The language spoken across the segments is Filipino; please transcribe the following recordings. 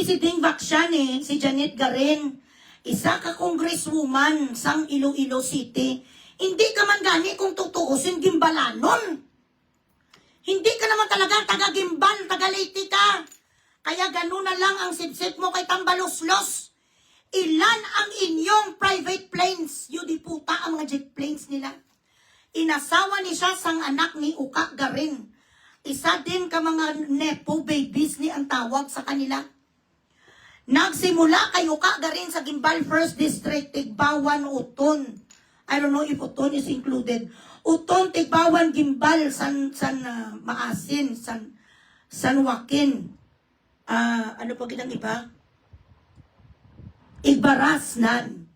si Ding Vaxiane, si Janet Garin, isa ka congresswoman sang Iloilo City. Hindi ka man gani kung tutuusin gimbalanon. Hindi ka naman talaga taga-gimbal, taga-Leyte ka. Kaya ganun na lang ang sipsip mo kay Tambaloslos. Ilan ang inyong private planes? Yun di puta ang mga jet planes nila. Inasawa ni siya sang anak ni Uka Garin. Isa din ka mga nepo babies ni ang tawag sa kanila. Nagsimula kay Uka Garin sa Gimbal 1st District, Tigbawan, Uton. I don't know if Uton is included. Uton, Tigbawan, Gimbal, San Maasin, San Joaquin. Ano pa kitang iba? Ibarasnan.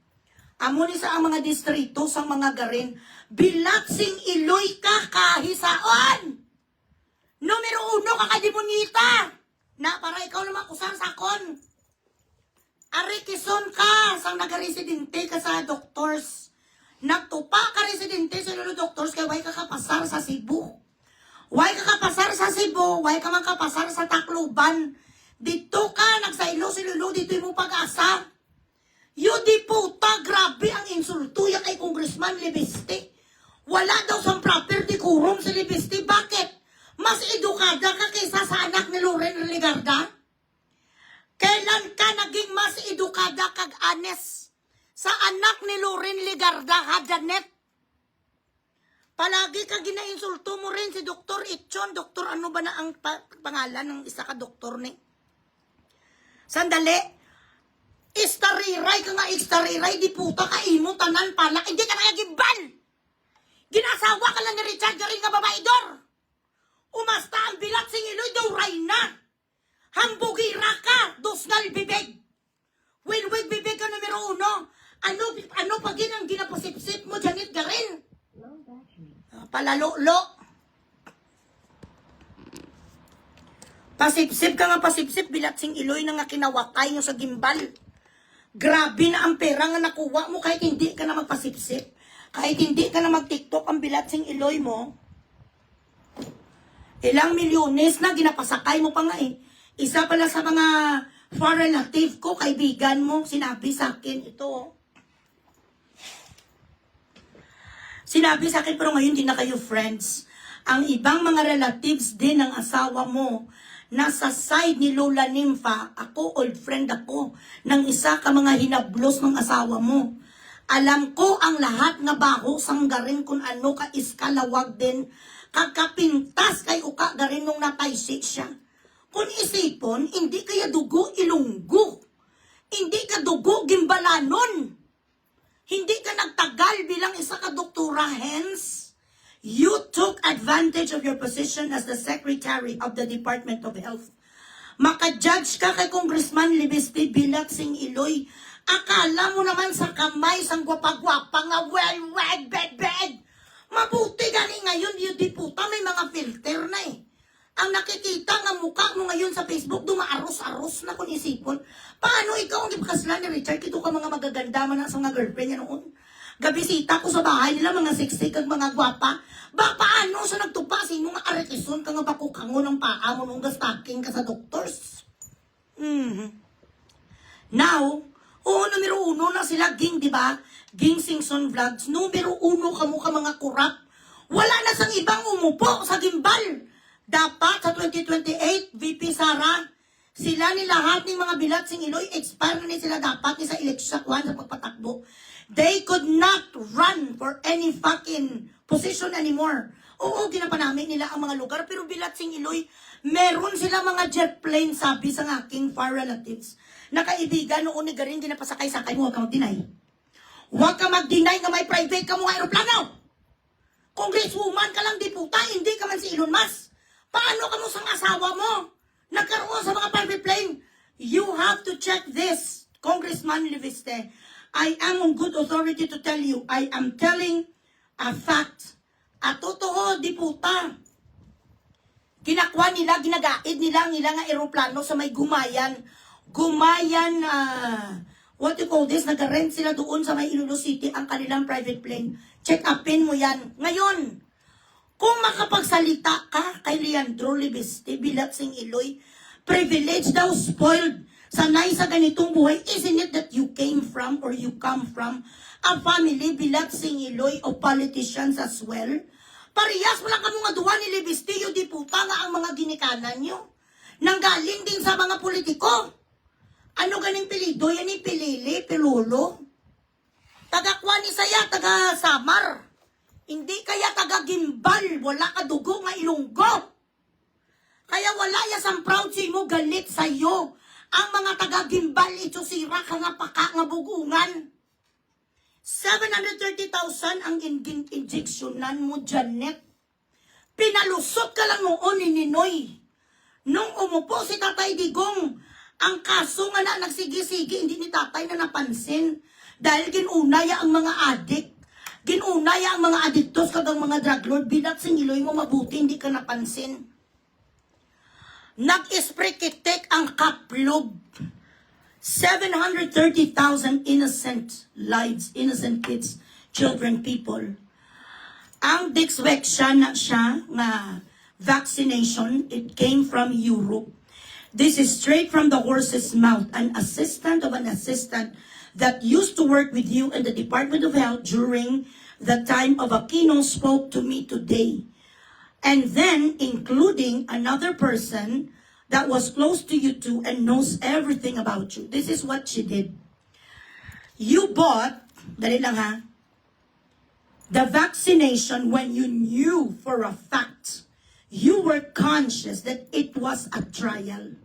Amo ni sa ang mga distrito sa mga Garin. Bilatsing Iloy ka kahisaon. Numero 1 ka kadimonita. Na para ikaw naman kusang sakon. Arikison ka sang nagaresidente ka sa doctors. Nagtupa ka residente sa lolo doctors kaya way ka kapasar sa Cebu. Way ka kapasar sa Cebu, way ka makapasar sa Tacloban. Dito ka, nagsailo si lolo, dito mo pag-asa. Yun di puta, grabe ang insulto yan kay Congressman Libiste. Wala daw sa proper decorum si Libiste. Bakit? Mas edukada ka kaysa sa anak ni Loren Ligarda? Kailan ka naging mas edukada kag anes sa anak ni Loren Ligarda, ha, Janet? Palagi ka ginainsulto mo rin si Dr. Itchon. Doktor, ano ba na ang pangalan ng isa ka doktor ni? Sandali. Istariray ka nga, istariray. Di puta ka imo, tanan pala. Hindi ka nakagimbal. Ginasawa ka lang ni Richard Garin nga babaidor. Umasta ang bilat sing Iloy, daw ray na. Hambugira ka, dosnal bibig. Winwig bibig ka numero 1. Ano pa ang ginapasipsip mo, Janet Garin? Palalolo. Pasipsip ka nga pasipsip, bilat sing Iloy na nga kinawakay nyo sa gimbal. Grabe na ang pera nga nakuha mo kahit hindi ka na magpasipsip. Kahit hindi ka na mag-TikTok ang bilat sing Iloy mo. Ilang milyones na ginapasakay mo pa nga eh. Isa pala sa mga foreign relative ko, kaibigan mo, sinabi sa akin, ito. Sinabi sa akin, pero ngayon di na kayo friends. Ang ibang mga relatives din ng asawa mo, nasa side ni Lola Nympha, ako, old friend ako, ng isa ka mga hinablos ng asawa mo. Alam ko ang lahat nga baho sang Garin kung ano ka iskalawag din, kakapintas kay Uka Garin nung napaisik siya. Kung isipon, hindi kaya dugo ilunggo. Hindi ka dugo gimbalanon. Hindi ka nagtagal bilang isa ka doktora, hence, you took advantage of your position as the Secretary of the Department of Health. Maka-judge ka kay Congressman Libiste bilat sing Iloy. Akala mo naman sa kamay sang gwapa-gwapa nga well, bed. Mabuti gani ngayon, yun di puta, may mga filter na eh. Ang nakikita nga mukha mo ngayon sa Facebook, dumaaros-aros na kung isipon. Paano ikaw ang ipakaslan ni Richard? Ito ka mga magaganda man sa mga girlfriend niya noon. Gabisita ko sa bahay nila, mga siksik at mga gwapa. Paano sa nagtupa? Sino nga arekison ka nga bakukango ng paa mo nung gastaking ka sa doctors? Now, numero 1 na sila, Ging, di ba? Ging Singson Vlogs. Numero 1 ka mga kurap. Wala na sang ibang umupo sa gimbal. Dapat sa 2028, VP Sara, sila ni lahat ng mga bilat sing Iloy, expire na sila dapat ni sa eleksyon sa pagpatakbo. They could not run for any fucking position anymore. Oo, ginapanamit nila ang mga lugar, pero bilat sing Iloy, meron sila mga jet plane, sabi sa aking far relatives. Nakaibigan noon ni Garin, ginapasakay-sakay mo, huwag ka mag-deny. Huwag ka mag-deny nga may private ka mga aeroplano. Congresswoman ka lang, di puta, hindi ka man si Elon Musk. Paano ka mo sang asawa mo? Nagkaroon sa mga private plane. You have to check this, Congressman Libiste. I am on good authority to tell you. I am telling a fact. At totoo, di puta. Kinakwa nila, ginagaid nila nga aeroplano sa may Gumayan. What you call this? Nag-rent sila doon sa may Iloilo City ang kanilang private plane. Check upin mo yan. Ngayon, kung makapagsalita ka kay Leandro Libiste, bilat sing Iloy, privilege daw, spoiled. sanay sa ganitong buhay, isn't it that you came from or you come from a family bilat singiloy o politicians as well? Parehas mo lang kamo nga duwa ni Libistillo di puta nga ang mga ginikanan nyo. Nanggaling din sa mga politiko. Ano ganing pilido? Yan ni Pilili, Pilulo. Taga Kwani saya, taga Samar. Hindi kaya taga Gimbal, wala ka dugo nga Ilonggo. Kaya wala ya sang proud si mo galit sa'yo. Ang mga taga Gimbal, ito sira ka nga paka nga bugungan. 730,000 ang injeksyonan mo, Janet. Pinalusot ka lang noon ni Ninoy. Nung umupo si Tatay Digong, ang kaso nga na nagsigi-sigi, hindi ni Tatay na napansin. Dahil ginunaya ang mga adik. Ginunaya ang mga adiktos kagang mga drug lord. Bilat singiloy mo mabuti, hindi ka napansin. Nag-isprekitek ang kaplog. 730,000 innocent lives, innocent kids, children, people. Ang Dexvexia siya nga vaccination, it came from Europe. This is straight from the horse's mouth. An assistant of an assistant that used to work with you in the Department of Health during the time of Aquino spoke to me today. And then, including another person that was close to you too and knows everything about you. This is what she did. You bought, dali lang ha, the vaccination when you knew for a fact, you were conscious that it was a trial.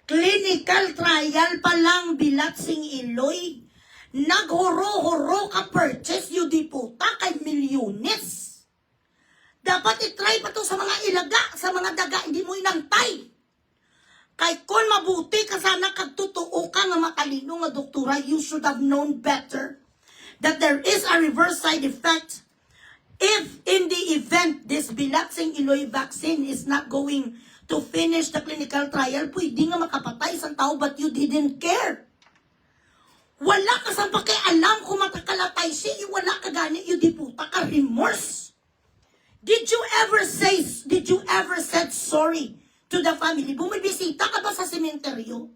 Clinical trial pa lang bilat sing Iloy. Naghoro-horo ka purchase, you di puta kay milyones. Dapat itry pa to sa mga ilaga, sa mga daga, hindi mo inantay. Kay kung mabuti ka sana kagtutuo ka nga matalino nga doktora, you should have known better that there is a reverse side effect if in the event this Bilatsing Iloy vaccine is not going to finish the clinical trial, pwede nga makapatay isang tao but you didn't care. Wala ka sa pakialam kung matakalatay siya, wala ka gani, you di puta ka remorse. Did you ever said sorry to the family? Bumibisita ka ba sa sementeryo?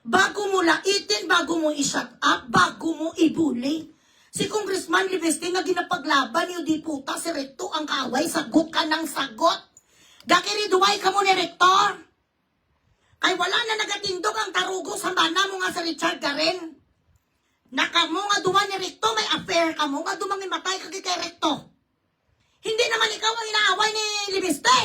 Bago mo laitin, bago mo i-shut up, bago mo ibuli. Si Congressman Liveste nga ginapaglaban yung di puta si Recto ang kaaway, sagot ka ng sagot. Dakiriduway ka mo ni Rector. Kay wala na nagatindog ang tarugo sa bana mo nga sa Richard Garen. Nakamo nga duwa ni Recto, may affair ka mo nga dumangin matay ka kay Recto. Hindi naman ikaw ang inaaway ni Liveste.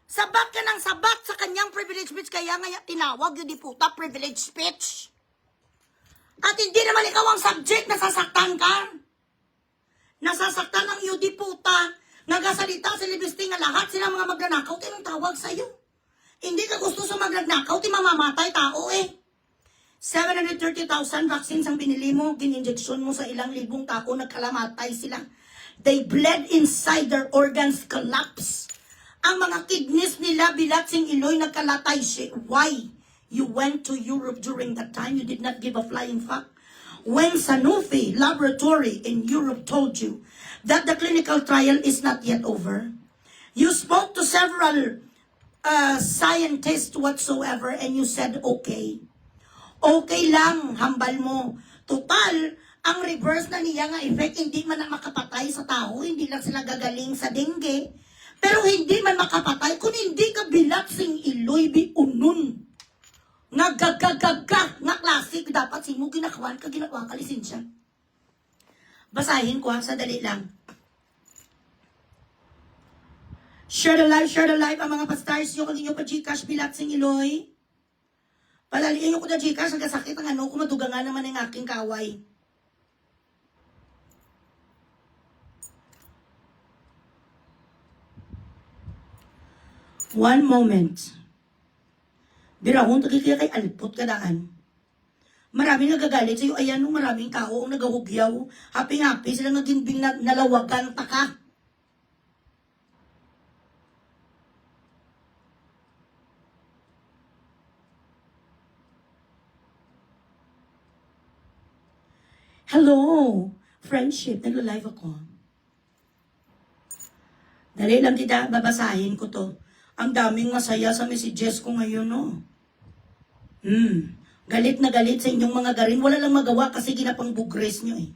Sabat ka ng sabat sa kanyang privilege speech, kaya nga tinawag yun di puta privilege speech. At hindi naman ikaw ang subject, nasasaktan ka. Nasasaktan ang yun di puta, nagasalita si Liveste nga lahat sila mga magnanakaw, tinong tawag sa'yo. Hindi ka gusto sa magnanakaw, ti mamamatay tao eh. 730,000 vaccines ang binili mo, gininjeksyon mo sa ilang libong tao, nagkalamatay sila. They bled inside, their organs collapse. Ang mga kidneys nila, Bilatsing Iloy, nagkalatay siya. Why? You went to Europe during that time, you did not give a flying fuck. When Sanofi laboratory in Europe told you that the clinical trial is not yet over, you spoke to several scientists whatsoever and you said, okay. Okay lang, hambal mo. Total, ang reverse na niya nga effect, hindi man na makapatay sa tao, hindi lang sila gagaling sa dengue, pero hindi man makapatay, kung hindi ka Bilatsing Iloy, biunon. Nga gagagaga, nga klasik, dapat sino ginakawan ka lisensya. Basahin ko ha, sadali lang. Share the live, ang mga pastars, yung kanino pa Gcash, Bilatsing Iloy. Palaliin ko na Gcash, nagkasakit ang ano, kumaduga nga naman ang aking kaway. One moment. Birahon, tagkikaya kay alpot kadaan. Maraming nagagalit sa'yo, ayan nung maraming tao ang nagahugyaw. Happy-happy sila naginbing nalawagan taka. Hello! Friendship, nagla-live ako. Dali lang kita, babasahin ko to. Ang daming masaya sa messages ko ngayon, no? Galit na galit sa inyong mga garin. Wala lang magawa kasi ginapang bugres nyo eh.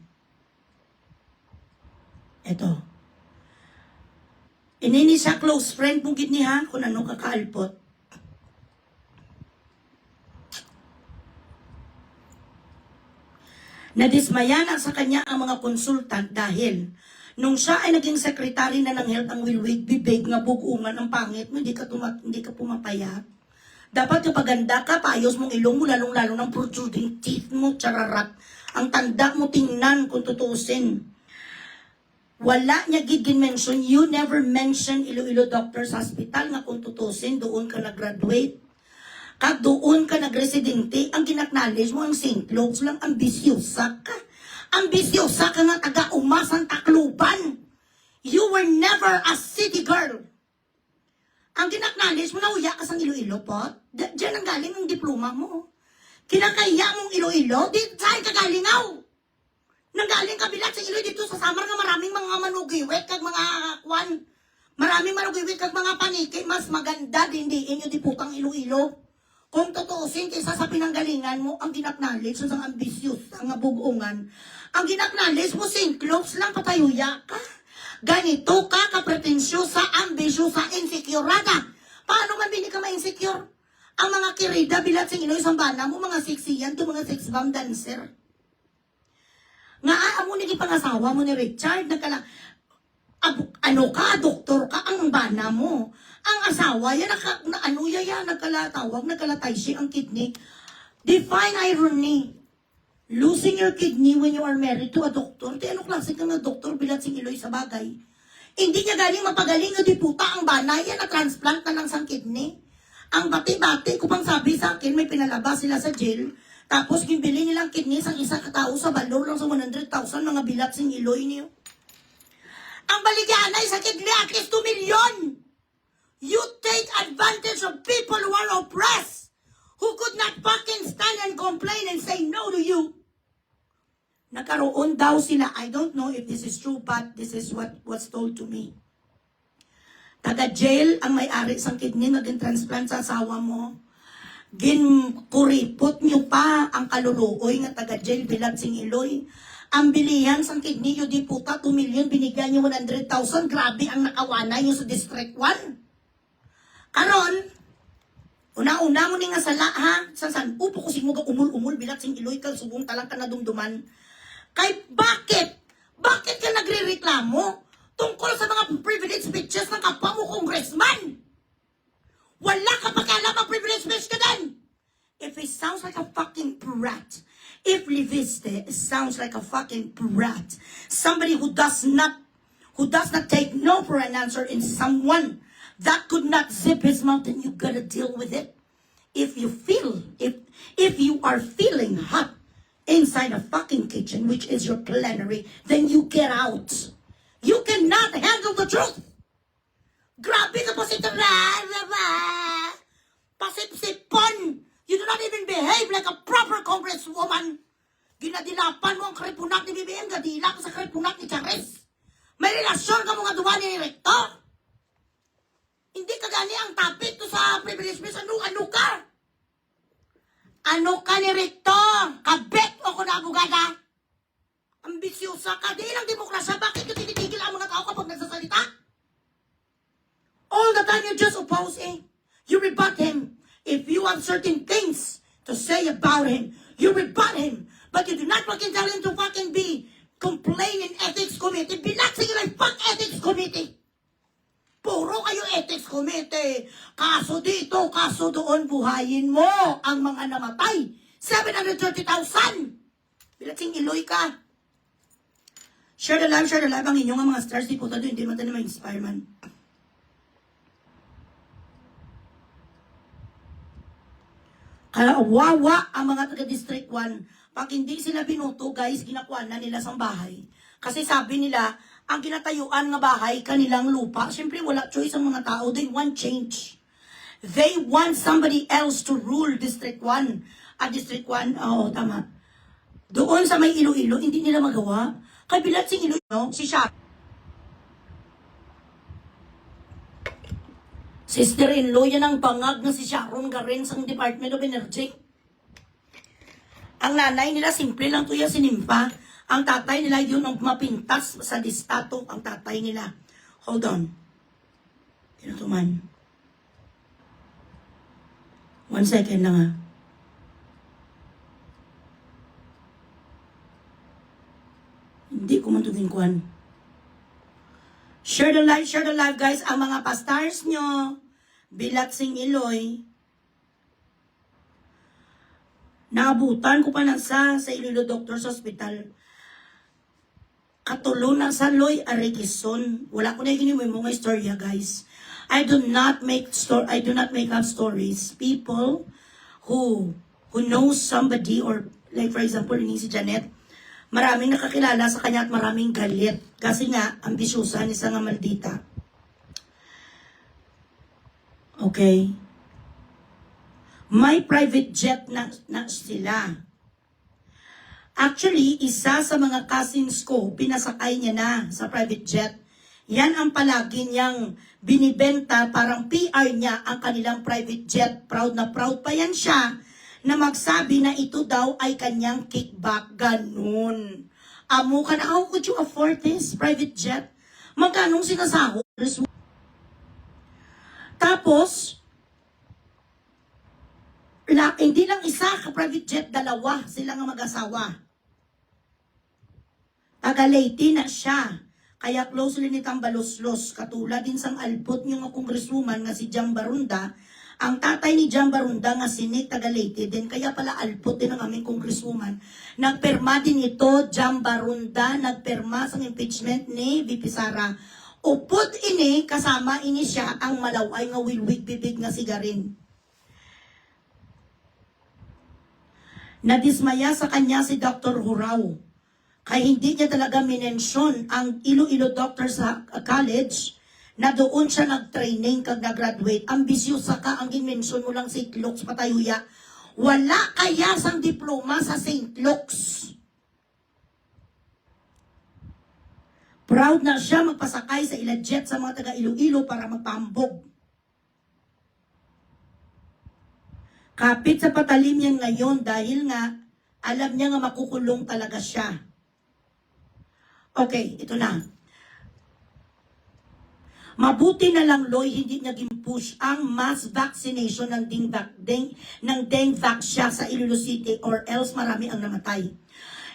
Eto. Inini siya close friend mong gid niya kung ano kakaalpot. Nadismaya na sa kanya ang mga konsultant dahil nung siya ay naging sekretary na ng health ang wilwig, bibig nga bugungan ang pangit mo, hindi ka pumapayat. Dapat kapag ganda ka, paayos mong ilong mo, lalong-lalo ng protruding teeth mo, chararat. Ang tanda mo tingnan kung tutusin. Wala niya gigin mention, you never mention Iloilo Doctors Hospital nga kung tutusin, doon ka nag-graduate. Kag doon ka nag-residente, ang ginaknowledge mo ang St. Luke's lang, ambisyosa ka. Ambisyosa ka nga taga-umasang Tacloban. You were never a city girl. Ang ginaknowledge mo, nauya ka sa Iloilo, pot. Diyan ang galing ang diploma mo. Kinakaya mong Iloilo, di saan ka galingaw? Nanggaling kabilat sa Iloilo dito sa Samar nga maraming mga manugiwit kag mga kwan. Maraming manugiwit kag mga paniki. Mas maganda din inyo di putang Iloilo. Kung tutuusin kaysa sa pinanggalingan mo, ang ginaknowledge sa ambisyos, ang bugungan. Ang ginaknowledge mo, St. Luke's lang patayuya ka. Ganito ka, kapretensyosa, ambisyosa, insecurada. Paano man bini ka ma-insecure? Ang mga kirida, bilat sa Iloilo, sambana mo, mga siksiyan, to mga sex bomb dancer. Nga amo ni pangasawa mo ni Richard, ano ka, doktor ka, ang bana mo. Ang asawa, yan, nagkalatay siya ang kidney. Define irony. Losing your kidney when you are married to a doctor. Di ano klase ka nga doktor bilat sing Iloy sa bagay. Hindi niya galing mapagaling o di puta ang bana, yan na transplant na lang sang kidney. Ang bati-bati, ko pang sabi sa akin, may pinalabas sila sa jail. Tapos bili nilang kidney sang isa katao sa balor lang sa 100,000 mga bilat sing Iloy niyo. Ang baligyanay sa kidney at least 2 million. You take advantage of people who are oppressed, who could not fucking stand and complain and say no to you. Nagkaroon daw sila, I don't know if this is true, but this is what was told to me. Taga-jail ang may-ari sang kidney, naging transplant sa asawa mo. Ginkuripot niyo pa ang kaluluoy nga taga-jail bilang sing Iloy. Ang bilihan sang kidney nyo di puta, 2 million, binigyan nyo 100,000. Grabe ang nakawana nyo sa District 1. Karon, una-una mo ni nga sala, ha? San upo ko sinuga umul-umul, bilat sing Iloy ka, subong talang ka na dumduman. Kay bakit? Bakit ka nagre-reklamo tungkol sa mga privilege speeches ng kapwa mo congressman? Wala ka pagkalam ang privilege speech ka din. If it sounds like a fucking brat, if Liviste sounds like a fucking brat, somebody who does not take no for an answer in someone that could not zip his mouth, then you gotta deal with it. If you are feeling hot inside a fucking kitchen, which is your plenary, then you get out. You cannot handle the truth. Grabe ka po si pasip-sipon. You do not even behave like a proper congresswoman. Ginadilapan mo ang karipunak ni BBM, gadila ka sa karipunak ni Charis. May relasyon ka mga duwa ni Rector. Hindi ka gani ang topic to sa privilege speech. Ano ka? Ano ka ni Rector? Kabet mo ko na abogada? Ambisyosa ka. Di lang demokrasya. Bakit ka tinitigil ang mga tao kapag nagsasalita? All the time you just oppose him. You rebut him. If you have certain things to say about him, you rebut him. But you do not fucking tell him to fucking be complaining ethics committee. Bilaksing like fuck ethics committee. Puro kayo ethics committee. Kaso dito, kaso doon, buhayin mo ang mga namatay. 730,000. Bilaksing Iloy ka. Share the live. Ang inyong mga stars, di po tayo, hindi naman tayo ma-inspire man. Kawawa ang mga taga-District 1. Pag hindi sila binuto, guys, ginakuha na nila sa bahay. Kasi sabi nila, ang kinatayuan nga bahay, kanilang lupa. Siyempre, wala choice ang mga tao. They want change. They want somebody else to rule District 1. District 1, tama. Doon sa may Iloilo, hindi nila magawa. Kabilat si Iloilo, si Shah. Sister-in-law, yan ang bangag na si Sharon Garen sa Department of Energy. Ang nanay nila, simple lang to yan, sinimpa. Ang tatay nila, yun ang mapintas sa listato, ang tatay nila. Hold on. Sino to man? 1 second lang ha. Hindi ko man ito ginkuhan. Share the live guys. Ang mga pastars nyo, Bilat Sing Iloy, naabutan ko pa na sa Iloilo Doctors Hospital. Katulo na sa Loy Arigison. Wala ko na yung mga istorya guys. I do not make up stories. People who knows somebody, or like for example, ni si Janet, maraming nakakilala sa kanya at maraming galit. Kasi nga, ambisyosa ni sa nga maldita. Okay. May private jet na sila. Actually, isa sa mga cousins ko, pinasakay niya na sa private jet. Yan ang palagi niyang binibenta, parang PR niya ang kanilang private jet. Proud na proud pa yan siya na magsabi na ito daw ay kanyang kickback. Ganun. Amo ka na, how could you afford this private jet? Magkanong sinasahod? Tapos, hindi lang isa ka private jet, dalawa sila nga mag-asawa. Taga-Leyte na siya. Kaya closely ni Tambaloslos. Katulad din sang alpot niyo nga congresswoman nga si Jam Barunda. Ang tatay ni Jam Barunda nga si Nick taga-Leyte din. Kaya pala alpot din ang aming congresswoman. Nagperma din ito, Jam Barunda. Nagperma sa impeachment ni VP Sara. Upod ini, kasama ini siya ang malaway nga wilwig bibig nga sigarin. Nadismaya sa kanya si Dr. Hurao. Kaya hindi niya talaga minensyon ang Iloilo Doctors College na doon siya nag-training kag nag-graduate. Ambisyosa ka, ang ginmensyon mo lang St. Luke's Patayuya. Wala kaya sang diploma sa St. Luke's. Proud na siya magpasakay sa jet sa mga taga Iloilo para magpahambog. Kapit sa patalim yan ngayon dahil nga alam niya nga makukulong talaga siya. Okay, ito na. Mabuti na lang, Loy, hindi niya gimpush ang mass vaccination ng dengue siya sa Iloilo City, or else marami ang namatay.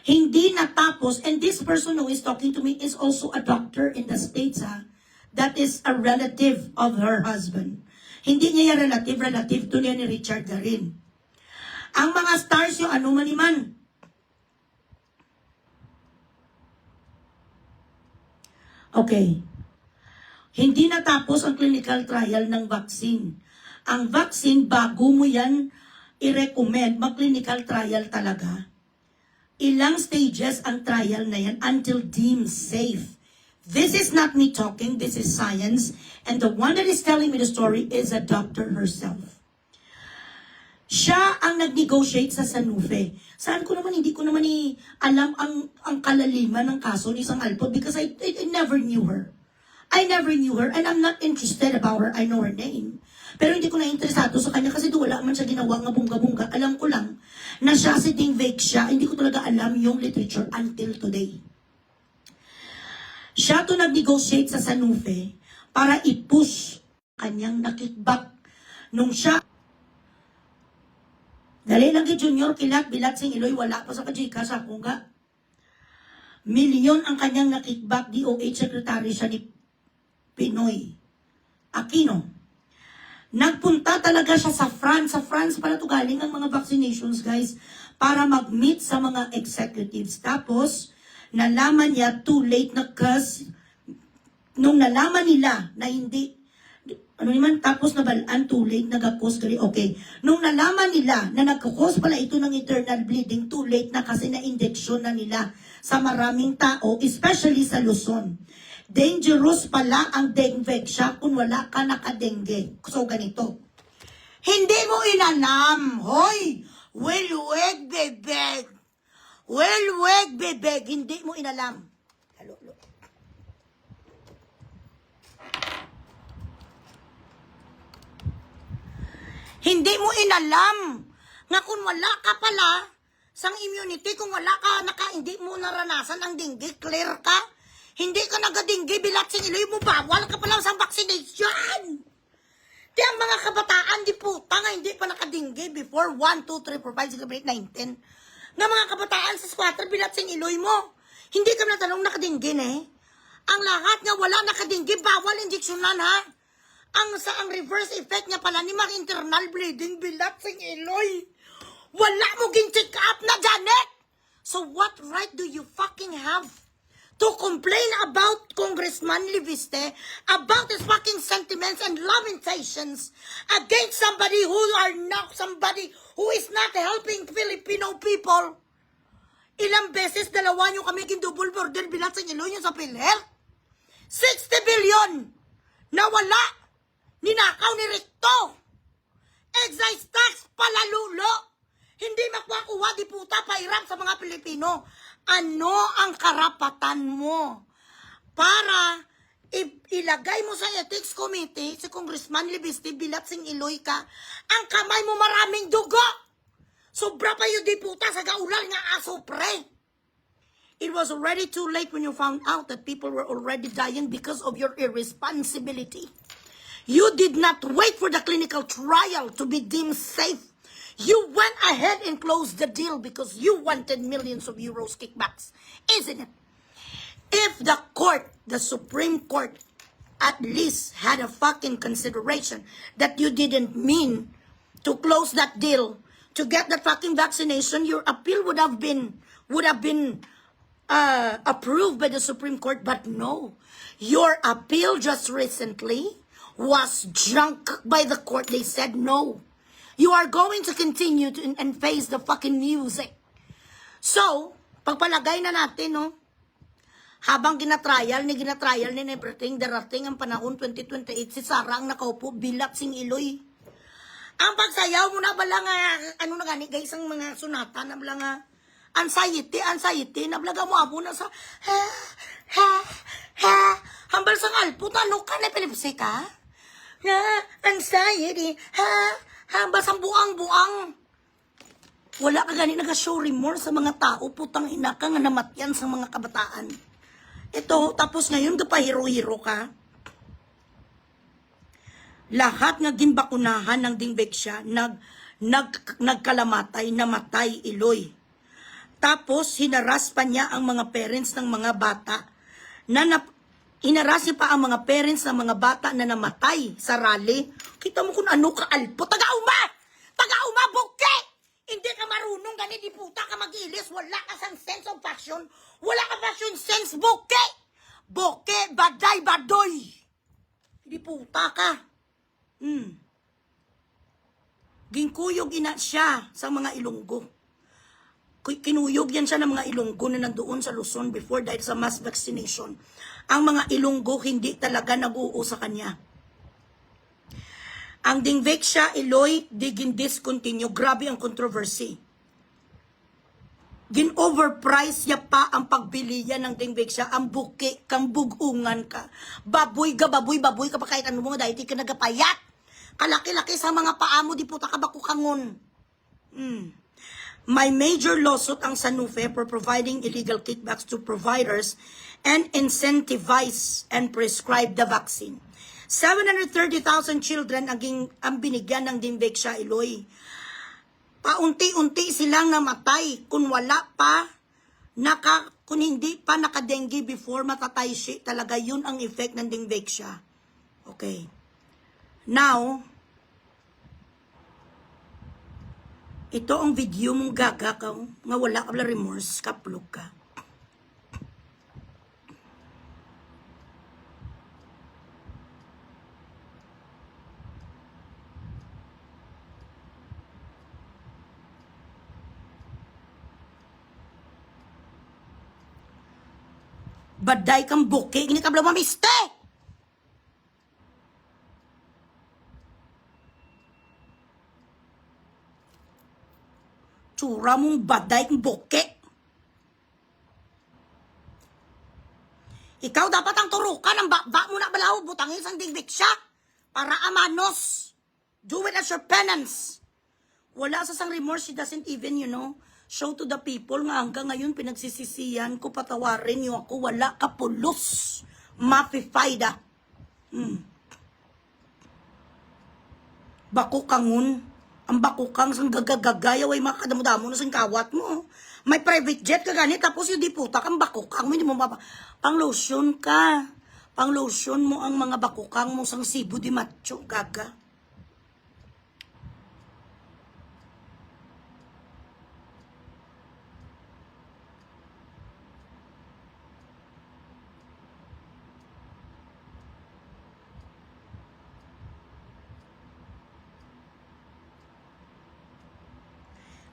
Hindi natapos, and this person who is talking to me is also a doctor in the States, ha? That is a relative of her husband. Hindi niya yung relative to niya ni Richard Garin. Ang mga stars yung ano maniman. Okay. Hindi natapos ang clinical trial ng vaccine. Ang vaccine, bago mo yan i-recommend, mag-clinical trial talaga. Ilang stages ang trial na yan until deemed safe. This is not me talking, this is science. And the one that is telling me the story is a doctor herself. Siya ang nag-negotiate sa Sanufe. Saan ko naman, hindi ko naman alam ang kalaliman ng kaso ni Sang Alpot because I never knew her. I never knew her and I'm not interested about her. I know her name. Pero hindi ko na interesado sa kanya kasi wala man siya ginawa nga bunga-bunga. Alam ko lang na siya si Ding Vake siya. Hindi ko talaga alam yung literature until today. Siya to nag-negotiate sa Sanufe para i-push kanyang nakikback nung siya. Dali lang kay Junior Kilat, Bilat Sing Iloy, wala pa sa kajika sa akong nga. Milyon ang kanyang nakikback, DOH Secretary siya ni Pinoy Aquino. Nagpunta talaga siya sa France. Sa France pala ito galing ang mga vaccinations, guys, para mag-meet sa mga executives. Tapos, nalaman niya too late na kasi nung nalaman nila na hindi tapos nabalaan too late, nag-cause gali, okay. Nung nalaman nila na nag-cause pala ito ng internal bleeding, too late na kasi na-injection na nila sa maraming tao, especially sa Luzon. Dangerous pala ang dengue siya kung wala ka naka-dengue. So, ganito. Hindi mo inalam, hoy! Welweg, bebeg! Welweg, bebeg! Hindi mo inalam. Hindi mo inalam nga kung wala ka pala sang immunity, kung wala ka, hindi mo naranasan ang dengue, clear ka? Hindi ka nagadinggi, bilat sing iloy mo, bawal ka pala sa vaccination. Di ang mga kabataan, di puta nga, hindi pa nakadinggi before 1, 2, 3, 4, 5, 6, 7, 8, 9, 10. Nga mga kabataan sa squatter, bilat sing iloy mo. Hindi ka natanong nakadinggi eh. Ang lahat nga wala nakadinggi, bawal injeksyonan ha. Ang reverse effect niya pala ni mga internal bleeding, bilat sing iloy. Wala mo gin-check up na, Janet! So what right do you fucking have to complain about Congressman Liviste, about his fucking sentiments and lamentations against somebody who is not helping Filipino people? Ilang beses dalawa nyo kami double border bilat sa inyo nyo sa PhilHealth? 60 billion na wala, ninakaw ni Recto. Excise tax, palalulo. Hindi makuha di puta pairam sa mga Pilipino. Ano ang karapatan mo para ilagay mo sa ethics committee si Congressman Libiste bilat sing iloy ka? Ang kamay mo maraming dugo. Sobra pa yung di puta sa gaulan nga aso pre. It was already too late when you found out that people were already dying because of your irresponsibility. You did not wait for the clinical trial to be deemed safe. You went ahead and closed the deal because you wanted millions of euros kickbacks, isn't it? If the court, the Supreme Court, at least had a fucking consideration that you didn't mean to close that deal, to get that fucking vaccination, your appeal would have been approved by the Supreme Court. But no, your appeal just recently was junk by the court. They said no. You are going to continue and face the fucking music. So, pagpalagay na natin, no, habang ginatrial ni everything, darating ang panahon 2028, si Sara ang nakaupo, bilat sing iloy. Ang pagsayaw mo na bala nga, ano na gani, guys, ang mga sunata na bala nga, anxiety, na bala mo abo na sa, hambal sa alpo, ano ka na epilepsy ka? Anxiety, hambal sa buang-buang. Wala ka gani nag-show remorse sa mga tao, putang ina ka nga namatyan sa mga kabataan. Ito, tapos ngayon kapahiro-hiro ka. Lahat nga ginbakunahan ng Dingbeksya, nagkalamatay, namatay iloy. Tapos, hinaras pa niya ang mga parents ng mga bata. Hinaras niya pa ang mga parents ng mga bata na namatay sa rally. Kita mo kung ano ka alpo. Taga-uma! Taga-uma, buke! Hindi ka marunong, gani di puta ka mag-ilis. Wala ka sang sense of fashion. Wala ka fashion sense, buke! Buke, baday, badoy. Di puta ka. Ginkuyog ina siya sa mga Ilonggo. Kinuyog yan siya ng mga Ilonggo na nandoon sa Luzon before dahil sa mass vaccination. Ang mga Ilonggo hindi talaga nag-uo sa kanya. Ang Dingbeksya, Iloy, discontinue. Grabe ang controversy. Gin-overprice ya pa ang pagbili yan ng Dingbeksya. Ang buki, kang bugungan ka. Baboy ka pa kahit ano mo dahil di ka nagapayat. Kalaki-laki sa mga paa mo, di puta ka ba kukangon. May major lawsuit ang Sanufe for providing illegal kickbacks to providers and incentivize and prescribe the vaccine. 730,000 children ang binigyan ng Dingbeksya, Iloy. Paunti-unti silang namatay kung wala pa, kung hindi pa nakadenggi before matatay siya. Talaga yun ang effect ng Dingbeksya. Okay. Now, ito ang video mong gaga ka, nga wala ka wala remorse, kaplog ka. Baday kang buke, gini ka bala mamiste! Tsura mong baday kang buke. Ikaw dapat ang turukan, ang bakba mo na balaw, butangin sang Dingbeksya para amanos. Do it as your penance. Wala sa sang remorse, she doesn't even, show to the people nga hanggang ngayon pinagsisisiyan ko, patawarin niyo ako, wala ka pulos. Mapifayda. Bakukangun. Ang bakukang sang gagagagayaw ay mga kadamo-damo na sang kawat mo. May private jet ka ganit, tapos yung diputa kang bakukang mo, hindi mo pang-lotion ka. Pang-lotion mo ang mga bakukang mo sang Cebu di Macho, gaga.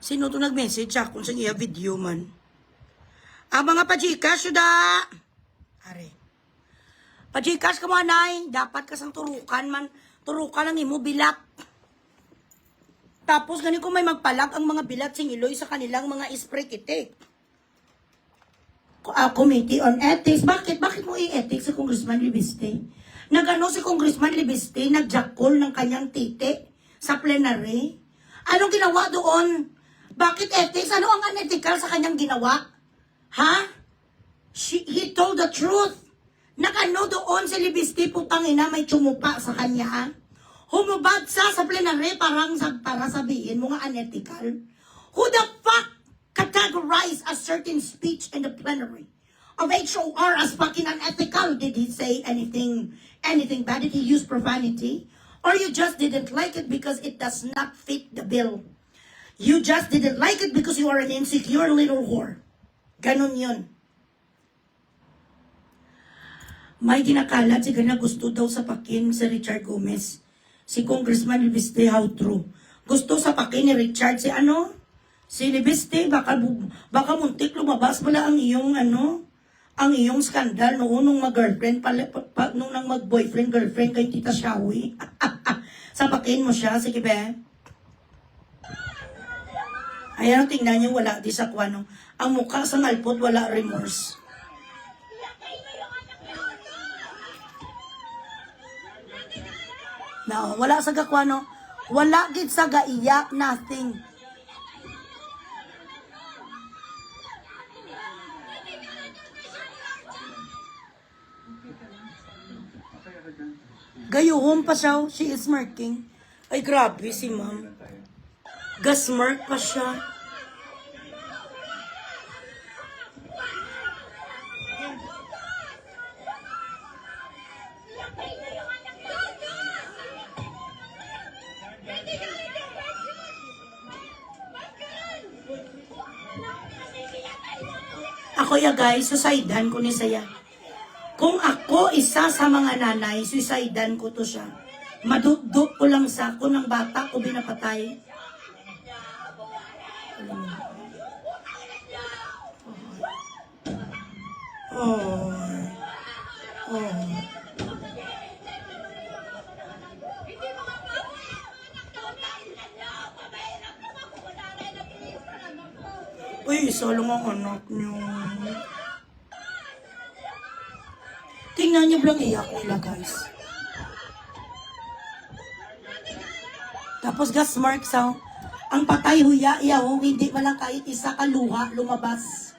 Sino to nag-message ako sa iya video man? Mga pa-Gcash, da! Are. Pa-Gcash ka mo, anay. Dapat ka sang turukan man. Turukan lang imo bilat. Tapos ganun ko may magpalag ang mga bilat sing iloy sa kanilang mga spray kitik. Committee on Ethics. Bakit mo i-ethics si Congressman Libiste? Nagano si Congressman Libiste, nagjakol ng kanyang titi sa plenary? Anong ginawa doon? Bakit ethics? Ano ang unethical sa kanyang ginawa? Ha? He told the truth. Nakano doon si Libiste, putang ina, may tsumupa sa kanya. Humubad sa plenary para sabihin mo nga unethical. Who the fuck categorize a certain speech in the plenary of HOR as fucking unethical? Did he say anything bad? Did he use profanity? Or you just didn't like it because it does not fit the bill? You just didn't like it because you are an insecure little whore. Ganon yun. May ginakalat si gana gusto daw sa pakin si Richard Gomez. Si Congressman Libiste, how true. Gusto sa pakin ni Richard si Si Libiste, baka muntik lumabas pala ang iyong ang iyong skandal noon nung mag-girlfriend, nung nang mag-boyfriend, girlfriend kay Tita Shawi. Sapakin mo siya, sige be. Ayan, tingnan niyo, wala di sa kwano. Ang mukha sa ngalpot, wala remorse. No, wala sa gakwano. Wala gid sa gaiyak, nothing. Gayuhom pa siya, she is smirking. Ay, grabe si ma'am. Gasmirk pa siya. Ako ya guys, suicidean ko ni saya. Kung ako isa sa mga nanay, suicidean ko to siya. Madugdog ko lang sa ako ng bata ko binapatay. Oh. Uy, isa lang ang anak niyo. Tingnan niyo lang iyak nila, guys. Tapos gas mark sa ang patay huya iyaw, hindi walang kahit isa kaluha lumabas.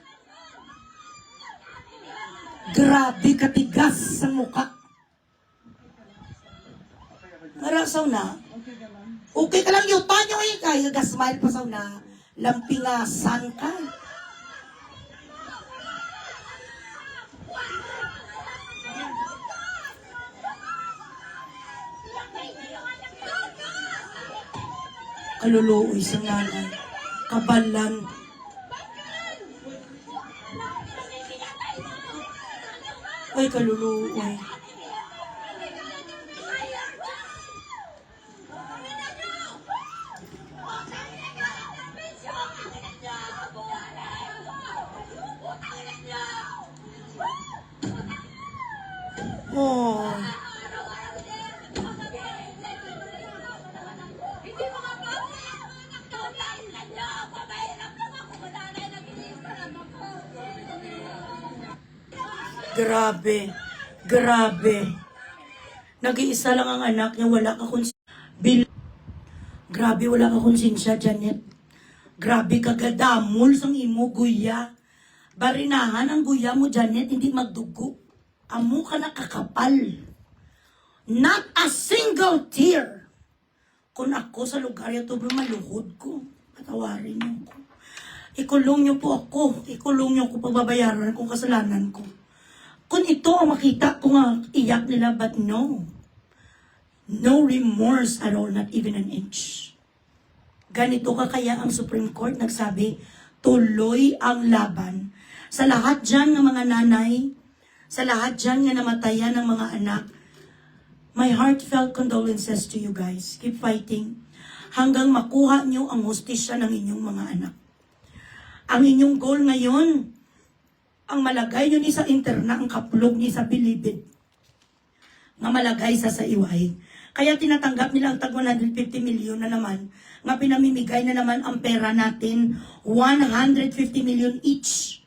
Grabe katigas sa mukha. Narasaw na. Okay ka lang yung panyo eh. Kaya gasmile pa saw na. Lampingasan ka. Kaluluoy sa nanay. Kabalan. Ay, kaluluoy. Oh. Grabe. Grabe. Nag-iisa lang ang anak niya, wala ka Grabe, wala ka konsensya, Janet. Grabe ka gadamol sang imo guya. Barinahan ang guya mo, Janet, hindi magdugo. Amo ka nakakapal. Not a single tear. Kung ako sa lugar ito, maluhod ko. Patawarin niyo ko. Ikulong niyo po ako. Ikulong niyo ko pagbabayaran kung kasalanan ko. Kung ito ang makita ko nga iyak nila, but no. No remorse at all, not even an inch. Ganito ka kaya ang Supreme Court nagsabi, tuloy ang laban. Sa lahat dyan ng mga nanay, sa lahat dyan nga namatayan ng mga anak, my heartfelt condolences to you guys. Keep fighting hanggang makuha nyo ang hustisya ng inyong mga anak. Ang inyong goal ngayon, ang malagay nyo ni sa interna, ang kaplog ni sa bilibid, nga malagay sa iway. Kaya tinatanggap nila ang tag 150 million na naman, nga pinamimigay na naman ang pera natin, 150 million each.